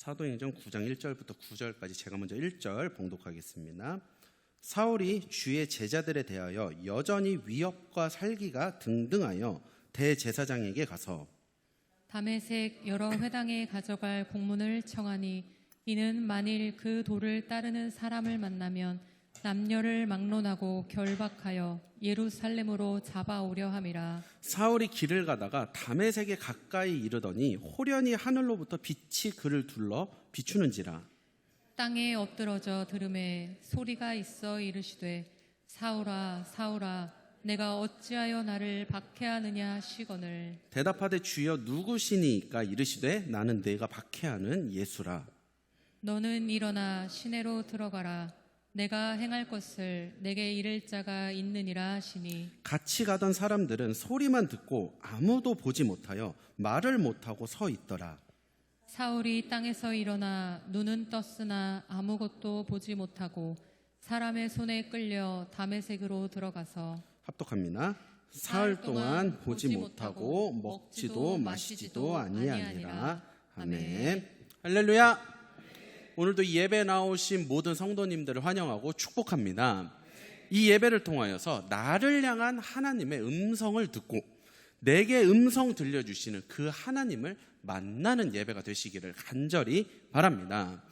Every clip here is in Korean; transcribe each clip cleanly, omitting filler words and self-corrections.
사도행전 9장 1절부터 9절까지 제가 먼저 1절 봉독하겠습니다. 사울이 주의 제자들에 대하여 여전히 위협과 살기가 등등하여 대제사장에게 가서 다메섹 여러 회당에 가져갈 공문을 청하니 이는 만일 그 도를 따르는 사람을 만나면 남녀를 막론하고 결박하여 예루살렘으로 잡아오려 함이라. 사울이 길을 가다가 다메섹에 가까이 이르더니 호련히 하늘로부터 빛이 그를 둘러 비추는지라. 땅에 엎드러져 들음에 소리가 있어 이르시되 사울아 사울아 내가 어찌하여 나를 박해하느냐 하시거늘 대답하되 주여 누구시니까 이르시되 나는 내가 박해하는 예수라. 너는 일어나 시내로 들어가라. 내가 행할 것을 내게 이를 자가 있느니라 하시니 같이 가던 사람들은 소리만 듣고 아무도 보지 못하여 말을 못하고 서 있더라. 사울이 땅에서 일어나 눈은 떴으나 아무것도 보지 못하고 사람의 손에 끌려 다메섹으로 들어가서 합독합니다. 사흘 동안 보지 못하고 먹지도 마시지도 아니하니라. 아멘. 할렐루야. 오늘도 이 예배에 나오신 모든 성도님들을 환영하고 축복합니다. 이 예배를 통하여서 나를 향한 하나님의 음성을 듣고 내게 음성 들려주시는 그 하나님을 만나는 예배가 되시기를 간절히 바랍니다.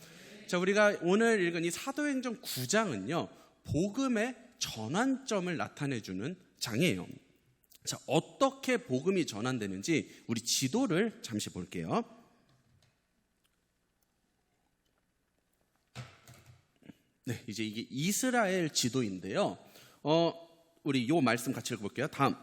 자, 우리가 오늘 읽은 이 사도행전 9장은요 복음의 전환점을 나타내주는 장이에요. 자, 어떻게 복음이 전환되는지 우리 지도를 잠시 볼게요. 네, 이제 이게 이스라엘 지도인데요. 우리 요 말씀 같이 읽어볼게요. 다음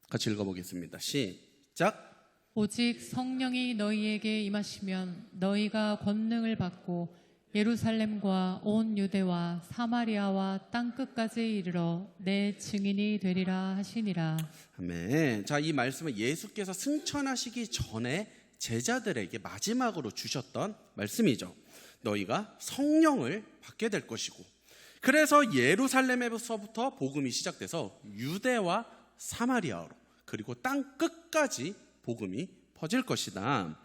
같이 읽어보겠습니다. 시작. 오직 성령이 너희에게 임하시면 너희가 권능을 받고 예루살렘과 온 유대와 사마리아와 땅끝까지 이르러 내 증인이 되리라 하시니라. 아멘. 자, 이 말씀은 예수께서 승천하시기 전에 제자들에게 마지막으로 주셨던 말씀이죠. 너희가 성령을 받게 될 것이고, 그래서 예루살렘에서부터 복음이 시작돼서 유대와 사마리아로 그리고 땅 끝까지 복음이 퍼질 것이다.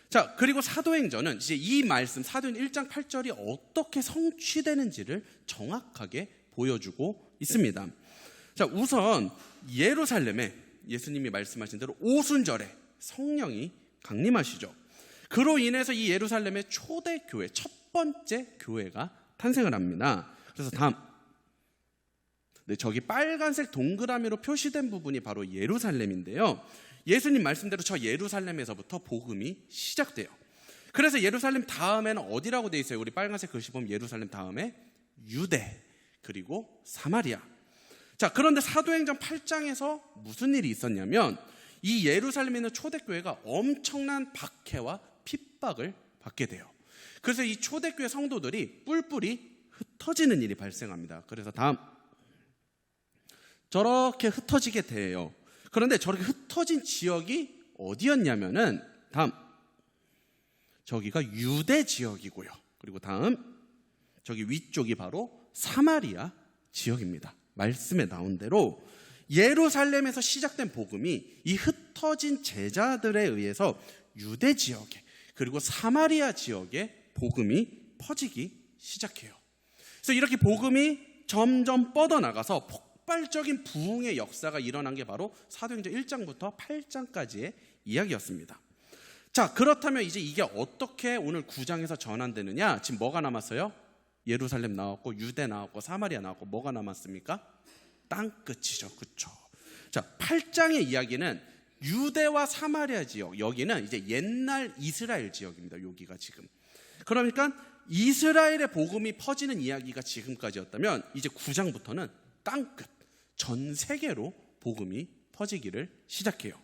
자, 그리고 사도행전은 이제 이 말씀 사도행전 1장 8절이 어떻게 성취되는지를 정확하게 보여주고 있습니다. 자, 우선 예루살렘에 예수님이 말씀하신 대로 오순절에 성령이 강림하시죠. 그로 인해서 이 예루살렘의 초대교회, 첫 번째 교회가 탄생을 합니다. 그래서 다음, 네, 저기 빨간색 동그라미로 표시된 부분이 바로 예루살렘인데요. 예수님 말씀대로 저 예루살렘에서부터 복음이 시작돼요. 그래서 예루살렘 다음에는 어디라고 돼 있어요? 우리 빨간색 글씨 보면 예루살렘 다음에 유대 그리고 사마리아. 자, 그런데 사도행전 8장에서 무슨 일이 있었냐면 이 예루살렘에 있는 초대교회가 엄청난 박해와 핍박을 받게 돼요. 그래서 이 초대교회 성도들이 뿔뿔이 흩어지는 일이 발생합니다. 그래서 다음, 저렇게 흩어지게 돼요. 그런데 저렇게 흩어진 지역이 어디였냐면은 다음, 저기가 유대 지역이고요. 그리고 다음, 저기 위쪽이 바로 사마리아 지역입니다. 말씀에 나온 대로 예루살렘에서 시작된 복음이 이 흩어진 제자들에 의해서 유대 지역에 그리고 사마리아 지역에 복음이 퍼지기 시작해요. 그래서 이렇게 복음이 점점 뻗어나가서 폭발적인 부흥의 역사가 일어난 게 바로 사도행전 1장부터 8장까지의 이야기였습니다. 자, 그렇다면 이제 이게 어떻게 오늘 9장에서 전환되느냐? 지금 뭐가 남았어요? 예루살렘 나왔고 유대 나왔고 사마리아 나왔고 뭐가 남았습니까? 땅끝이죠. 그렇죠? 자, 8장의 이야기는 유대와 사마리아 지역, 여기는 이제 옛날 이스라엘 지역입니다. 여기가 지금. 그러니까 이스라엘의 복음이 퍼지는 이야기가 지금까지였다면 이제 9장부터는 땅끝, 전 세계로 복음이 퍼지기를 시작해요.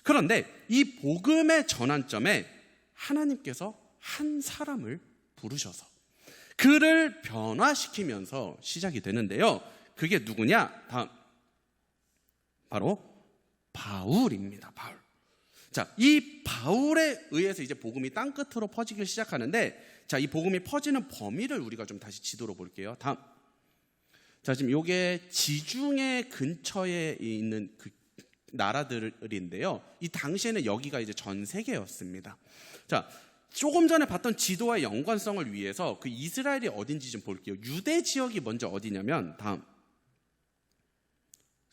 그런데 이 복음의 전환점에 하나님께서 한 사람을 부르셔서 그를 변화시키면서 시작이 되는데요. 그게 누구냐? 다음, 바로 바울입니다. 바울. 자, 이 바울에 의해서 이제 복음이 땅끝으로 퍼지기 시작하는데, 자, 이 복음이 퍼지는 범위를 우리가 좀 다시 지도로 볼게요. 다음. 자, 지금 요게 지중해 근처에 있는 그 나라들인데요. 이 당시에는 여기가 이제 전 세계였습니다. 자, 조금 전에 봤던 지도와의 연관성을 위해서 그 이스라엘이 어딘지 좀 볼게요. 유대 지역이 먼저 어디냐면 다음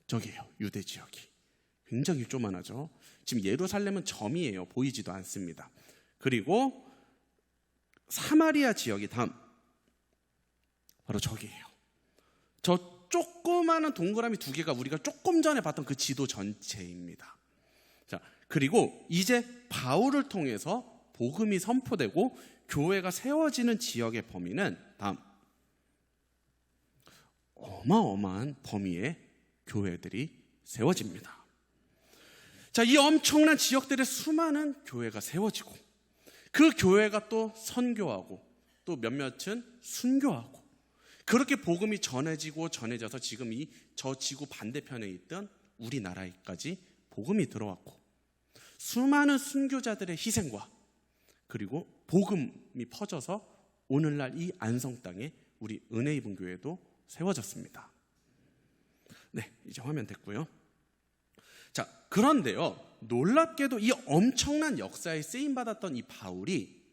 저기예요. 유대 지역이 굉장히 쪼만하죠. 지금 예루살렘은 점이에요. 보이지도 않습니다. 그리고 사마리아 지역이 다음 바로 저기예요. 저 조그마한 동그라미 두 개가 우리가 조금 전에 봤던 그 지도 전체입니다. 자, 그리고 이제 바울을 통해서 복음이 선포되고 교회가 세워지는 지역의 범위는 다음 어마어마한 범위의 교회들이 세워집니다. 자, 이 엄청난 지역들의 수많은 교회가 세워지고 그 교회가 또 선교하고 또 몇몇은 순교하고 그렇게 복음이 전해지고 전해져서 지금 이 저 지구 반대편에 있던 우리나라에까지 복음이 들어왔고 수많은 순교자들의 희생과 그리고 복음이 퍼져서 오늘날 이 안성 땅에 우리 은혜 입은 교회도 세워졌습니다. 네, 이제 화면 됐고요. 자, 그런데요, 놀랍게도 이 엄청난 역사에 쓰임받았던 이 바울이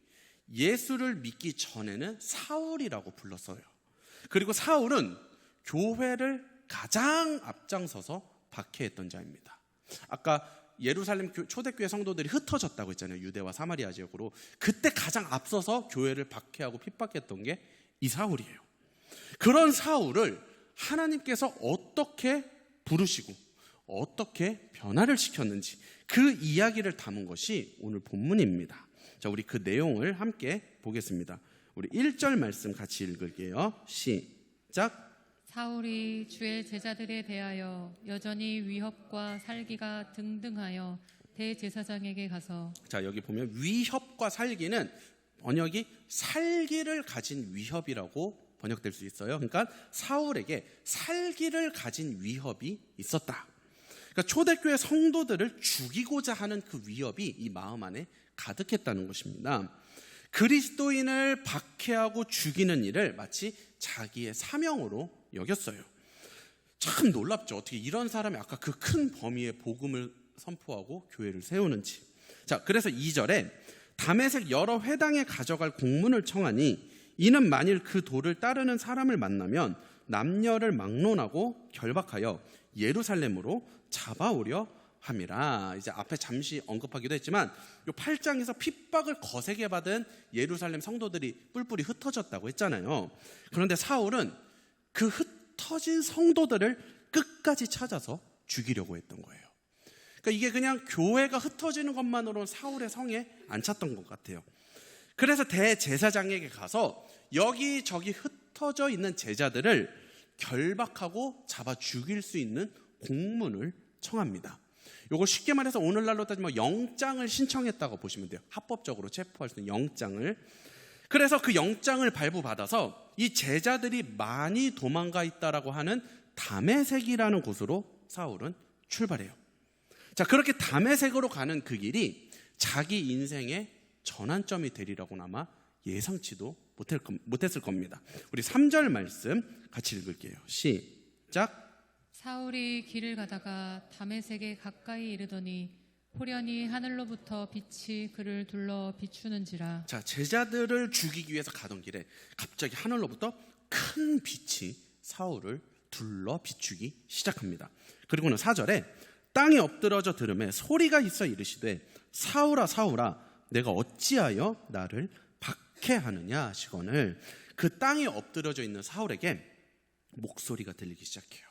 예수를 믿기 전에는 사울이라고 불렀어요. 그리고 사울은 교회를 가장 앞장서서 박해했던 자입니다. 아까 예루살렘 초대교회 성도들이 흩어졌다고 했잖아요. 유대와 사마리아 지역으로. 그때 가장 앞서서 교회를 박해하고 핍박했던 게 이 사울이에요. 그런 사울을 하나님께서 어떻게 부르시고 어떻게 변화를 시켰는지 그 이야기를 담은 것이 오늘 본문입니다. 자, 우리 그 내용을 함께 보겠습니다. 우리 1절 말씀 같이 읽을게요. 시작. 사울이 주의 제자들에 대하여 여전히 위협과 살기가 등등하여 대제사장에게 가서 자, 여기 보면 위협과 살기는 번역이 살기를 가진 위협이라고 번역될 수 있어요. 그러니까 사울에게 살기를 가진 위협이 있었다. 그러니까 초대교회 성도들을 죽이고자 하는 그 위협이 이 마음 안에 가득했다는 것입니다. 그리스도인을 박해하고 죽이는 일을 마치 자기의 사명으로 여겼어요. 참 놀랍죠. 어떻게 이런 사람이 아까 그 큰 범위의 복음을 선포하고 교회를 세우는지. 자, 그래서 2절에 다메섹 여러 회당에 가져갈 공문을 청하니 이는 만일 그 도를 따르는 사람을 만나면 남녀를 막론하고 결박하여 예루살렘으로 잡아오려 함이라. 이제 앞에 잠시 언급하기도 했지만 이 8장에서 핍박을 거세게 받은 예루살렘 성도들이 뿔뿔이 흩어졌다고 했잖아요. 그런데 사울은 그 흩어진 성도들을 끝까지 찾아서 죽이려고 했던 거예요. 그러니까 이게 그냥 교회가 흩어지는 것만으로는 사울의 성에 안 찼던 것 같아요. 그래서 대제사장에게 가서 여기저기 흩어져 있는 제자들을 결박하고 잡아 죽일 수 있는 공문을 청합니다. 이거 쉽게 말해서 오늘날로 따지면 영장을 신청했다고 보시면 돼요. 합법적으로 체포할 수 있는 영장을. 그래서 그 영장을 발부받아서 이 제자들이 많이 도망가 있다라고 하는 다메섹이라는 곳으로 사울은 출발해요. 자, 그렇게 다메섹으로 가는 그 길이 자기 인생의 전환점이 되리라고는 아마 예상치도 못했을 겁니다. 우리 3절 말씀 같이 읽을게요. 시작. 사울이 길을 가다가 다메섹에 가까이 이르더니 호련히 하늘로부터 빛이 그를 둘러 비추는지라. 자, 제자들을 죽이기 위해서 가던 길에 갑자기 하늘로부터 큰 빛이 사울을 둘러 비추기 시작합니다. 그리고는 4절에 땅에 엎드러져 들음에 소리가 있어 이르시되 사울아 사울아 내가 어찌하여 나를 박해하느냐 하시거늘. 그 땅에 엎드러져 있는 사울에게 목소리가 들리기 시작해요.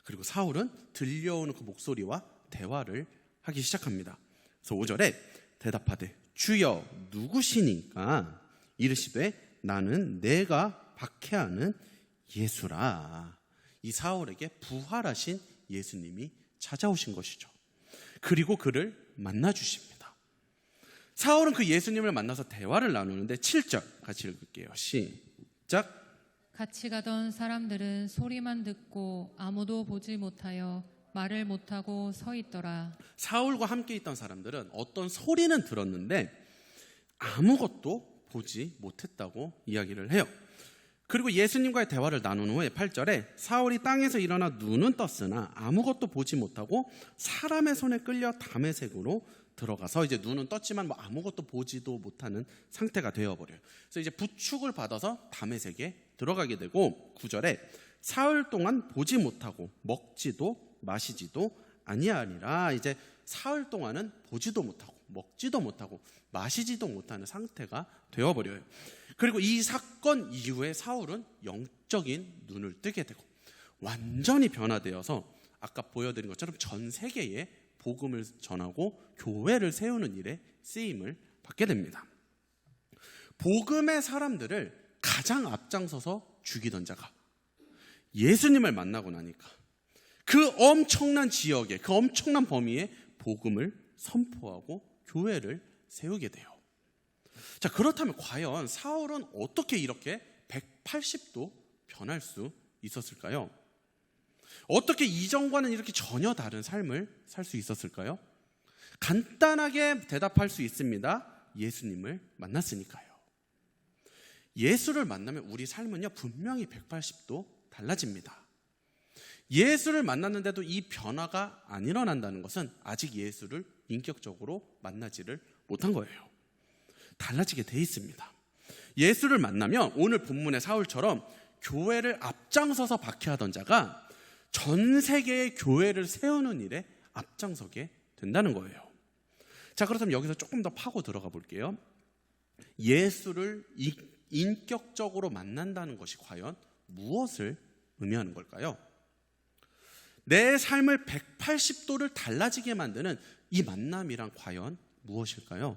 그리고 사울은 들려오는 그 목소리와 대화를 하기 시작합니다. 그래서 5절에 대답하되 주여 누구시니까? 이르시되 나는 내가 박해하는 예수라. 이 사울에게 부활하신 예수님이 찾아오신 것이죠. 그리고 그를 만나 주십니다. 사울은 그 예수님을 만나서 대화를 나누는데 7절 같이 읽을게요. 시작. 같이 가던 사람들은 소리만 듣고 아무도 보지 못하여 말을 못하고 서 있더라. 사울과 함께 있던 사람들은 어떤 소리는 들었는데 아무것도 보지 못했다고 이야기를 해요. 그리고 예수님과의 대화를 나눈 후에 8절에 사울이 땅에서 일어나 눈은 떴으나 아무것도 보지 못하고 사람의 손에 끌려 다메섹으로 들어가서 이제 눈은 떴지만 뭐 아무것도 보지도 못하는 상태가 되어버려요. 그래서 이제 부축을 받아서 다메섹에 들어가게 되고 9절에 사흘 동안 보지 못하고 먹지도 마시지도 아니하니라. 이제 사흘 동안은 보지도 못하고 먹지도 못하고 마시지도 못하는 상태가 되어버려요. 그리고 이 사건 이후에 사울은 영적인 눈을 뜨게 되고 완전히 변화되어서 아까 보여드린 것처럼 전 세계에 복음을 전하고 교회를 세우는 일에 쓰임을 받게 됩니다. 복음의 사람들을 가장 앞장서서 죽이던 자가 예수님을 만나고 나니까 그 엄청난 지역에, 그 엄청난 범위에 복음을 선포하고 교회를 세우게 돼요. 자, 그렇다면 과연 사울은 어떻게 이렇게 180도 변할 수 있었을까요? 어떻게 이전과는 이렇게 전혀 다른 삶을 살 수 있었을까요? 간단하게 대답할 수 있습니다. 예수님을 만났으니까요. 예수를 만나면 우리 삶은요, 분명히 180도 달라집니다. 예수를 만났는데도 이 변화가 안 일어난다는 것은 아직 예수를 인격적으로 만나지를 못한 거예요. 달라지게 돼 있습니다. 예수를 만나면 오늘 본문의 사울처럼 교회를 앞장서서 박해하던 자가 전 세계의 교회를 세우는 일에 앞장서게 된다는 거예요. 자, 그렇다면 여기서 조금 더 파고 들어가 볼게요. 예수를 인격적으로 만난다는 것이 과연 무엇을 의미하는 걸까요? 내 삶을 180도를 달라지게 만드는 이 만남이란 과연 무엇일까요?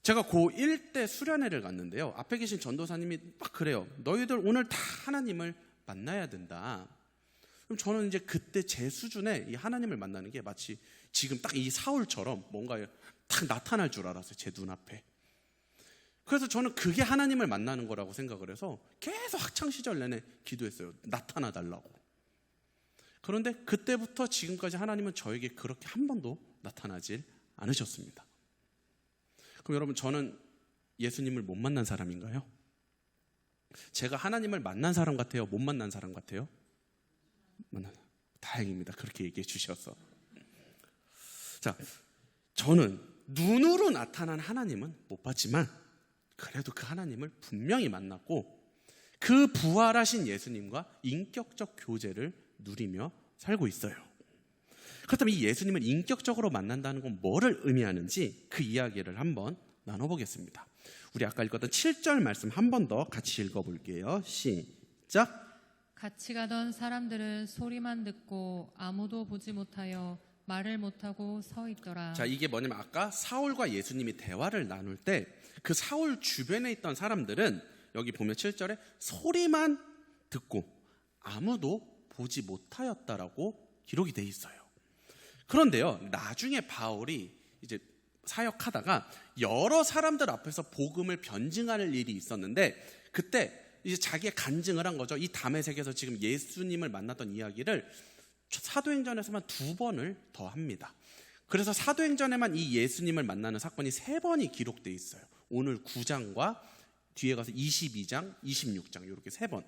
제가 고1 때 수련회를 갔는데요. 앞에 계신 전도사님이 막 그래요. 너희들 오늘 다 하나님을 만나야 된다. 그럼 저는 이제 그때 제 수준에 이 하나님을 만나는 게 마치 지금 딱 이 사울처럼 뭔가 딱 나타날 줄 알았어요. 제 눈앞에. 그래서 저는 그게 하나님을 만나는 거라고 생각을 해서 계속 학창시절 내내 기도했어요. 나타나 달라고. 그런데 그때부터 지금까지 하나님은 저에게 그렇게 한 번도 나타나질 않으셨습니다. 그럼 여러분, 저는 예수님을 못 만난 사람인가요? 제가 하나님을 만난 사람 같아요? 못 만난 사람 같아요? 다행입니다. 그렇게 얘기해 주셔서. 자, 저는 눈으로 나타난 하나님은 못 봤지만 그래도 그 하나님을 분명히 만났고 그 부활하신 예수님과 인격적 교제를 누리며 살고 있어요. 그렇다면 이 예수님을 인격적으로 만난다는 건 뭐를 의미하는지 그 이야기를 한번 나눠보겠습니다. 우리 아까 읽었던 7절 말씀 한 번 더 같이 읽어볼게요. 시작. 같이 가던 사람들은 소리만 듣고 아무도 보지 못하여 말을 못하고 서 있더라. 자, 이게 뭐냐면 아까 사울과 예수님이 대화를 나눌 때 그 사울 주변에 있던 사람들은 여기 보면 7절에 소리만 듣고 아무도 보지 못하였다라고 기록이 돼 있어요. 그런데요, 나중에 바울이 이제 사역하다가 여러 사람들 앞에서 복음을 변증하는 일이 있었는데 그때 이제 자기의 간증을 한 거죠. 이 다메섹에서 지금 예수님을 만났던 이야기를 사도행전에서만 2번을 더 합니다. 그래서 사도행전에만 이 예수님을 만나는 사건이 3번이 기록돼 있어요. 오늘 9장과 뒤에 가서 22장, 26장 이렇게 3번.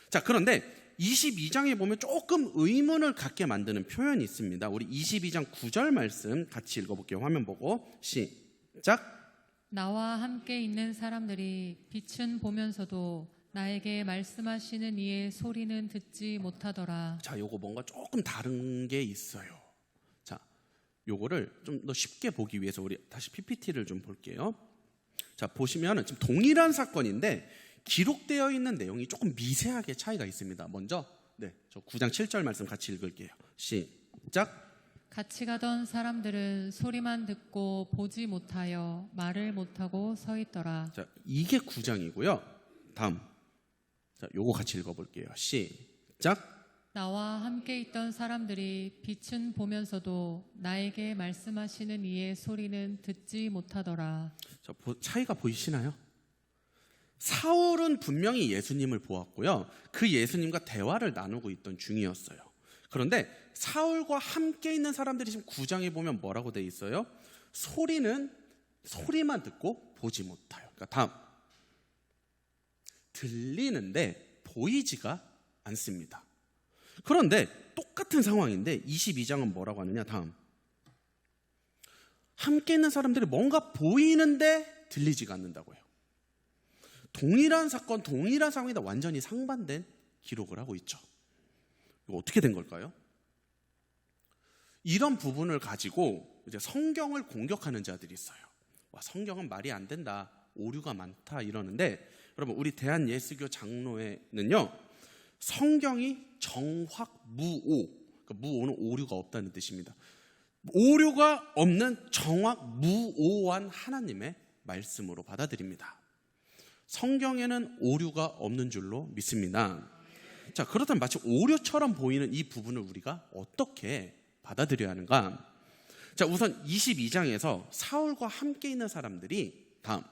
자, 그런데 22장에 보면 조금 의문을 갖게 만드는 표현이 있습니다. 우리 22장 9절 말씀 같이 읽어볼게요. 화면 보고 시작. 나와 함께 있는 사람들이 빛은 보면서도 나에게 말씀하시는 이의 소리는 듣지 못하더라. 자, 요거 뭔가 조금 다른 게 있어요. 자, 요거를 좀 더 쉽게 보기 위해서 우리 다시 PPT를 좀 볼게요. 자, 보시면은 지금 동일한 사건인데 기록되어 있는 내용이 조금 미세하게 차이가 있습니다. 먼저 저 9장 7절 말씀 같이 읽을게요. 시작. 같이 가던 사람들은 소리만 듣고 보지 못하여 말을 못하고 서 있더라. 자, 이게 9장이고요. 다음. 자, 요거 같이 읽어볼게요. 시작. 나와 함께 있던 사람들이 빛은 보면서도 나에게 말씀하시는 이의 소리는 듣지 못하더라. 자, 차이가 보이시나요? 사울은 분명히 예수님을 보았고요. 그 예수님과 대화를 나누고 있던 중이었어요. 그런데 사울과 함께 있는 사람들이 지금 9장에 보면 뭐라고 돼 있어요? 소리만 듣고 보지 못해요. 그러니까 다음. 들리는데 보이지가 않습니다. 그런데 똑같은 상황인데 22장은 뭐라고 하느냐. 다음, 함께 있는 사람들이 뭔가 보이는데 들리지가 않는다고 해요. 동일한 사건, 동일한 상황이다 완전히 상반된 기록을 하고 있죠. 이거 어떻게 된 걸까요? 이런 부분을 가지고 이제 성경을 공격하는 자들이 있어요. 와, 성경은 말이 안 된다, 오류가 많다 이러는데, 여러분, 우리 대한예수교 장로회는요, 성경이 정확무오, 그러니까 무오는 오류가 없다는 뜻입니다. 오류가 없는 정확무오한 하나님의 말씀으로 받아들입니다. 성경에는 오류가 없는 줄로 믿습니다. 자, 그렇다면 마치 오류처럼 보이는 이 부분을 우리가 어떻게 받아들여야 하는가? 자, 우선 22장에서 사울과 함께 있는 사람들이 다음,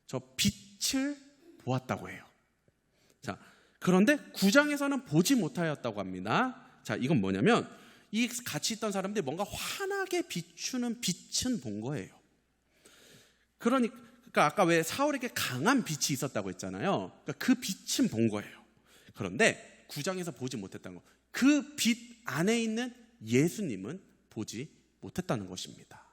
저 빛을 보았다고 해요. 자, 그런데 9장에서는 보지 못하였다고 합니다. 자, 이건 뭐냐면 이 같이 있던 사람들이 뭔가 환하게 비추는 빛은 본 거예요. 그러니까 아까 왜 사울에게 강한 빛이 있었다고 했잖아요. 그러니까 그 빛은 본 거예요. 그런데 9장에서 보지 못했다는 거, 그 빛 안에 있는 예수님은 보지 못했다는 것입니다.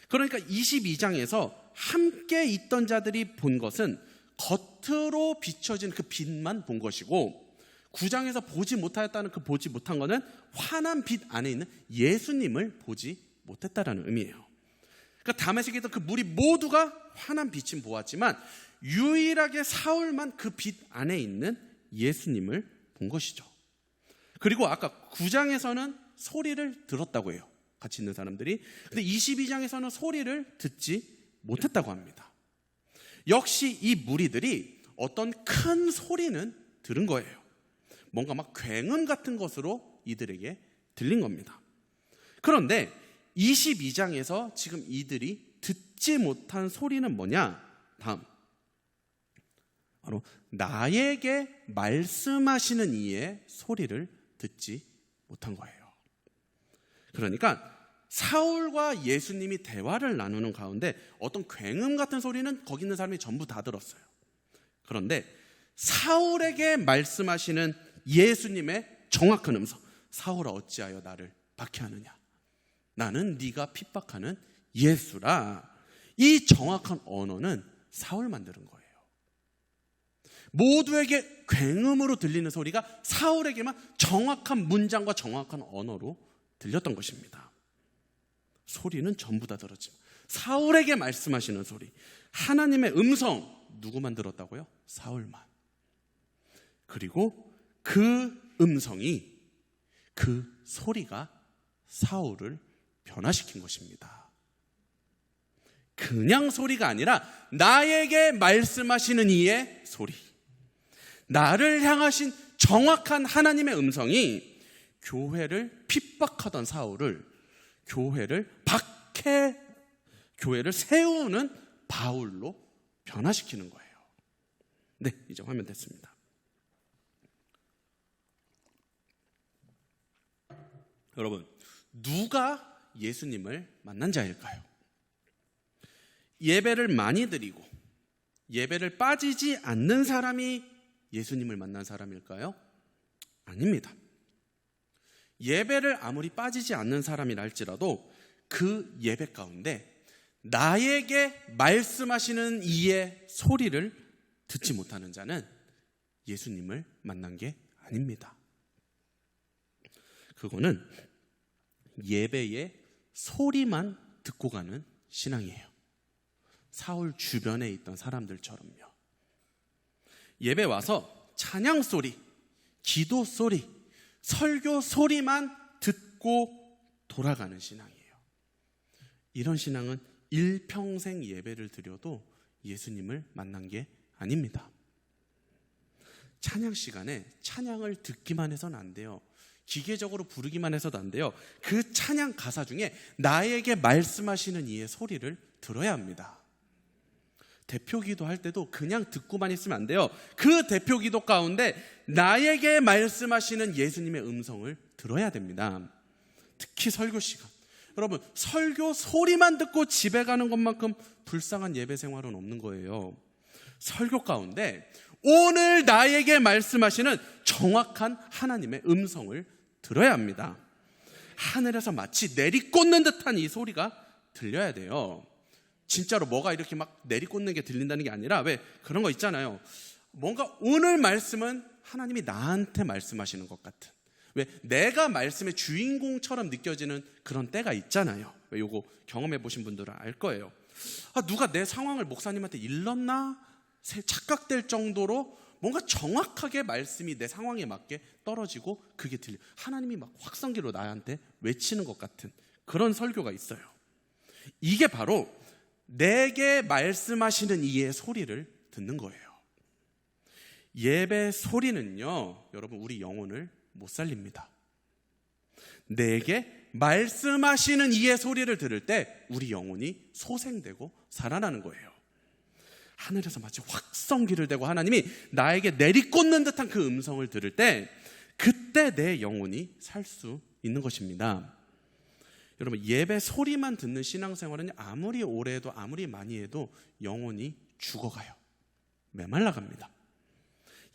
그러니까 22장에서 함께 있던 자들이 본 것은 겉으로 비춰진 그 빛만 본 것이고, 9장에서 보지 못하였다는 그 보지 못한 것은 환한 빛 안에 있는 예수님을 보지 못했다라는 의미예요. 그러니까 다메섹에 있던 그 무리 모두가 환한 빛은 보았지만 유일하게 사울만 그 빛 안에 있는 예수님을 본 것이죠. 그리고 아까 9장에서는 소리를 들었다고 해요, 같이 있는 사람들이. 근데 22장에서는 소리를 듣지 못했다고 합니다. 역시 이 무리들이 어떤 큰 소리는 들은 거예요. 뭔가 막 굉음 같은 것으로 이들에게 들린 겁니다. 그런데 22장에서 지금 이들이 듣지 못한 소리는 뭐냐? 다음, 바로 나에게 말씀하시는 이의 소리를 듣지 못한 거예요. 그러니까 사울과 예수님이 대화를 나누는 가운데 어떤 굉음 같은 소리는 거기 있는 사람이 전부 다 들었어요. 그런데 사울에게 말씀하시는 예수님의 정확한 음성, 사울아 어찌하여 나를 박해하느냐, 나는 네가 핍박하는 예수라, 이 정확한 언어는 사울만 들은 거예요. 모두에게 굉음으로 들리는 소리가 사울에게만 정확한 문장과 정확한 언어로 들렸던 것입니다. 소리는 전부 다 들었지만 사울에게 말씀하시는 소리, 하나님의 음성, 누구만 들었다고요? 사울만. 그리고 그 음성이, 그 소리가 사울을 변화시킨 것입니다. 그냥 소리가 아니라 나에게 말씀하시는 이의 소리, 나를 향하신 정확한 하나님의 음성이 교회를 핍박하던 사울을, 교회를 세우는 바울로 변화시키는 거예요. 네, 이제 화면 됐습니다. 여러분, 누가 예수님을 만난 자일까요? 예배를 많이 드리고 예배를 빠지지 않는 사람이 예수님을 만난 사람일까요? 아닙니다. 예배를 아무리 빠지지 않는 사람이라 할지라도 그 예배 가운데 나에게 말씀하시는 이의 소리를 듣지 못하는 자는 예수님을 만난 게 아닙니다. 그거는 예배의 소리만 듣고 가는 신앙이에요. 사울 주변에 있던 사람들처럼요. 예배 와서 찬양 소리, 기도 소리, 설교 소리만 듣고 돌아가는 신앙이에요. 이런 신앙은 일평생 예배를 드려도 예수님을 만난 게 아닙니다. 찬양 시간에 찬양을 듣기만 해서는 안 돼요. 기계적으로 부르기만 해서도 안 돼요. 그 찬양 가사 중에 나에게 말씀하시는 이의 소리를 들어야 합니다. 대표 기도할 때도 그냥 듣고만 있으면 안 돼요. 그 대표 기도 가운데 나에게 말씀하시는 예수님의 음성을 들어야 됩니다. 특히 설교 시간. 여러분, 설교 소리만 듣고 집에 가는 것만큼 불쌍한 예배 생활은 없는 거예요. 설교 가운데 오늘 나에게 말씀하시는 정확한 하나님의 음성을 들어야 합니다. 하늘에서 마치 내리꽂는 듯한 이 소리가 들려야 돼요. 진짜로 뭐가 이렇게 막 내리꽂는 게 들린다는 게 아니라, 왜 그런 거 있잖아요. 뭔가 오늘 말씀은 하나님이 나한테 말씀하시는 것 같은, 왜 내가 말씀의 주인공처럼 느껴지는 그런 때가 있잖아요. 왜 요거 경험해 보신 분들은 알 거예요. 누가 내 상황을 목사님한테 일렀나 착각될 정도로 뭔가 정확하게 말씀이 내 상황에 맞게 떨어지고 그게 들려. 하나님이 막 확성기로 나한테 외치는 것 같은 그런 설교가 있어요. 이게 바로 내게 말씀하시는 이의 소리를 듣는 거예요. 예배 소리는요, 여러분, 우리 영혼을 못 살립니다. 내게 말씀하시는 이의 소리를 들을 때 우리 영혼이 소생되고 살아나는 거예요. 하늘에서 마치 확성기를 대고 하나님이 나에게 내리꽂는 듯한 그 음성을 들을 때, 그때 내 영혼이 살 수 있는 것입니다. 여러분, 예배 소리만 듣는 신앙생활은 아무리 오래 해도 아무리 많이 해도 영혼이 죽어가요. 메말라갑니다.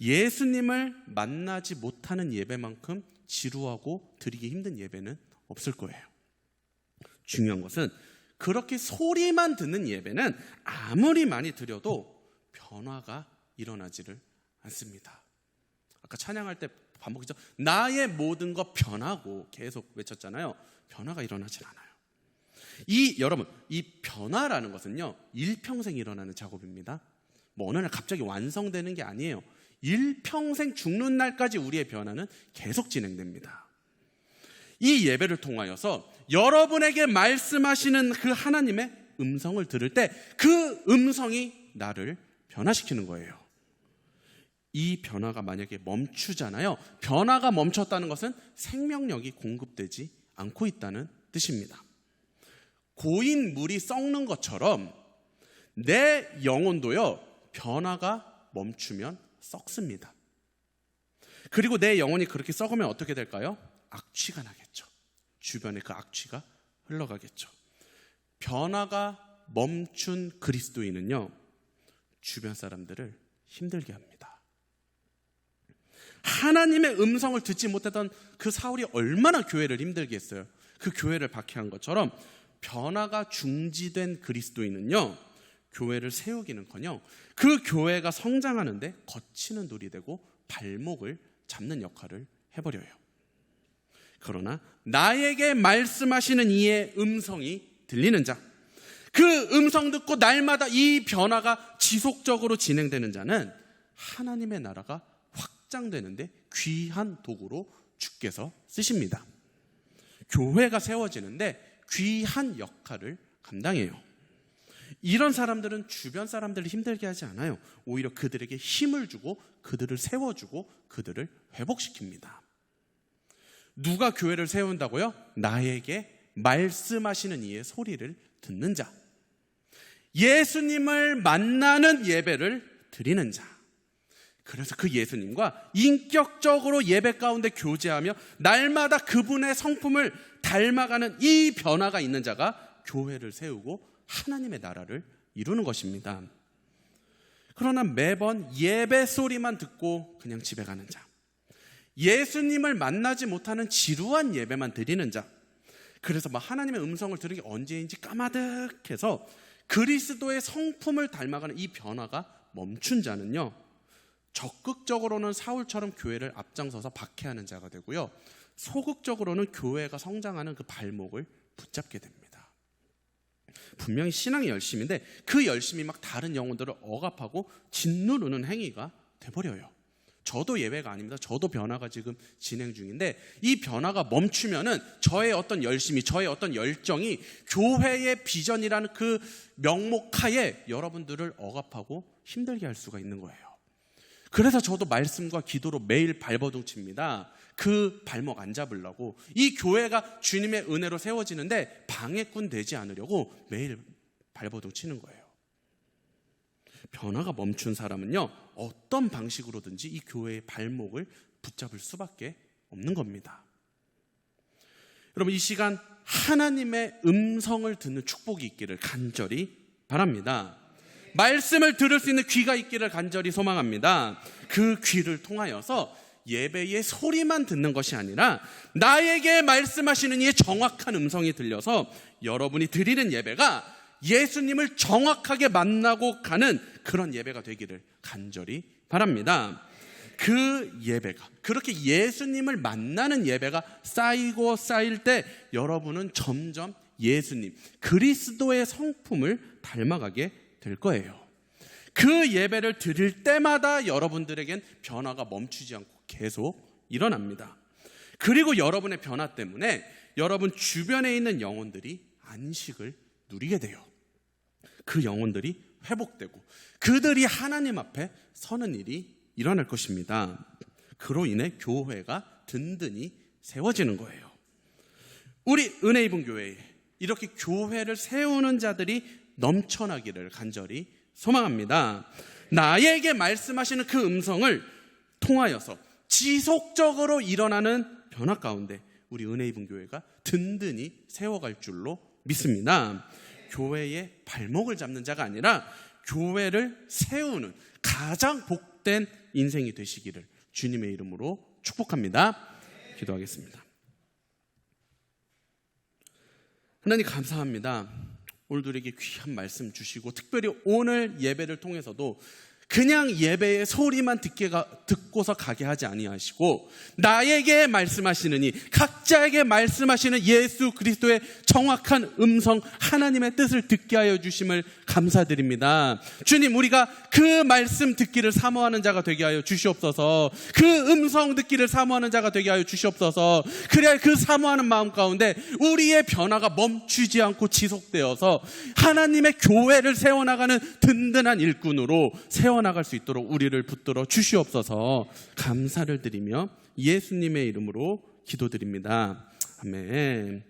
예수님을 만나지 못하는 예배만큼 지루하고 드리기 힘든 예배는 없을 거예요. 중요한 것은 그렇게 소리만 듣는 예배는 아무리 많이 드려도 변화가 일어나지를 않습니다. 아까 찬양할 때 반복이죠. 나의 모든 것 변하고 계속 외쳤잖아요. 변화가 일어나질 않아요. 여러분, 이 변화라는 것은요, 일평생 일어나는 작업입니다. 어느 날 갑자기 완성되는 게 아니에요. 일평생 죽는 날까지 우리의 변화는 계속 진행됩니다. 이 예배를 통하여서 여러분에게 말씀하시는 그 하나님의 음성을 들을 때 그 음성이 나를 변화시키는 거예요. 이 변화가 만약에 멈추잖아요. 변화가 멈췄다는 것은 생명력이 공급되지 않고 있다는 뜻입니다. 고인 물이 썩는 것처럼 내 영혼도요, 변화가 멈추면 썩습니다. 그리고 내 영혼이 그렇게 썩으면 어떻게 될까요? 악취가 나겠죠. 주변에 그 악취가 흘러가겠죠. 변화가 멈춘 그리스도인은요, 주변 사람들을 힘들게 합니다. 하나님의 음성을 듣지 못했던 그 사울이 얼마나 교회를 힘들게 했어요. 그 교회를 박해한 것처럼 변화가 중지된 그리스도인은요, 교회를 세우기는커녕 그 교회가 성장하는데 거치는 돌이 되고 발목을 잡는 역할을 해버려요. 그러나 나에게 말씀하시는 이의 음성이 들리는 자, 그 음성 듣고 날마다 이 변화가 지속적으로 진행되는 자는 하나님의 나라가 확장되는데 귀한 도구로 주께서 쓰십니다. 교회가 세워지는데 귀한 역할을 감당해요. 이런 사람들은 주변 사람들을 힘들게 하지 않아요. 오히려 그들에게 힘을 주고 그들을 세워주고 그들을 회복시킵니다. 누가 교회를 세운다고요? 나에게 말씀하시는 이의 소리를 듣는 자, 예수님을 만나는 예배를 드리는 자. 그래서 그 예수님과 인격적으로 예배 가운데 교제하며 날마다 그분의 성품을 닮아가는 이 변화가 있는 자가 교회를 세우고 하나님의 나라를 이루는 것입니다. 그러나 매번 예배 소리만 듣고 그냥 집에 가는 자, 예수님을 만나지 못하는 지루한 예배만 드리는 자, 그래서 하나님의 음성을 들은 게 언제인지 까마득해서 그리스도의 성품을 닮아가는 이 변화가 멈춘 자는요, 적극적으로는 사울처럼 교회를 앞장서서 박해하는 자가 되고요, 소극적으로는 교회가 성장하는 그 발목을 붙잡게 됩니다. 분명히 신앙이 열심인데 그 열심이 막 다른 영혼들을 억압하고 짓누르는 행위가 돼버려요. 저도 예외가 아닙니다. 저도 변화가 지금 진행 중인데 이 변화가 멈추면은 저의 어떤 열심이, 저의 어떤 열정이 교회의 비전이라는 그 명목하에 여러분들을 억압하고 힘들게 할 수가 있는 거예요. 그래서 저도 말씀과 기도로 매일 발버둥 칩니다. 그 발목 안 잡으려고. 이 교회가 주님의 은혜로 세워지는데 방해꾼 되지 않으려고 매일 발버둥 치는 거예요. 변화가 멈춘 사람은요, 어떤 방식으로든지 이 교회의 발목을 붙잡을 수밖에 없는 겁니다. 여러분, 이 시간 하나님의 음성을 듣는 축복이 있기를 간절히 바랍니다. 말씀을 들을 수 있는 귀가 있기를 간절히 소망합니다. 그 귀를 통하여서 예배의 소리만 듣는 것이 아니라 나에게 말씀하시는 이의 정확한 음성이 들려서 여러분이 드리는 예배가 예수님을 정확하게 만나고 가는 그런 예배가 되기를 간절히 바랍니다. 그 예배가, 그렇게 예수님을 만나는 예배가 쌓이고 쌓일 때 여러분은 점점 예수님, 그리스도의 성품을 닮아가게 될 거예요. 그 예배를 드릴 때마다 여러분들에겐 변화가 멈추지 않고 계속 일어납니다. 그리고 여러분의 변화 때문에 여러분 주변에 있는 영혼들이 안식을 누리게 돼요. 그 영혼들이 회복되고 그들이 하나님 앞에 서는 일이 일어날 것입니다. 그로 인해 교회가 든든히 세워지는 거예요. 우리 은혜 입은 교회에 이렇게 교회를 세우는 자들이 넘쳐나기를 간절히 소망합니다. 나에게 말씀하시는 그 음성을 통하여서 지속적으로 일어나는 변화 가운데 우리 은혜 입은 교회가 든든히 세워갈 줄로 믿습니다. 교회의 발목을 잡는 자가 아니라 교회를 세우는 가장 복된 인생이 되시기를 주님의 이름으로 축복합니다. 기도하겠습니다. 하나님 감사합니다. 오늘도 우리에게 귀한 말씀 주시고 특별히 오늘 예배를 통해서도 그냥 예배의 소리만 듣고서 가게 하지 아니하시고 나에게 말씀하시느니 각자에게 말씀하시는 예수 그리스도의 정확한 음성 하나님의 뜻을 듣게 하여 주심을 감사드립니다. 주님, 우리가 그 말씀 듣기를 사모하는 자가 되게 하여 주시옵소서. 그 음성 듣기를 사모하는 자가 되게 하여 주시옵소서. 그래야 그 사모하는 마음 가운데 우리의 변화가 멈추지 않고 지속되어서 하나님의 교회를 세워나가는 든든한 일꾼으로 세워나갈 수 있도록 우리를 붙들어 주시옵소서. 감사를 드리며 예수님의 이름으로 기도드립니다. 아멘.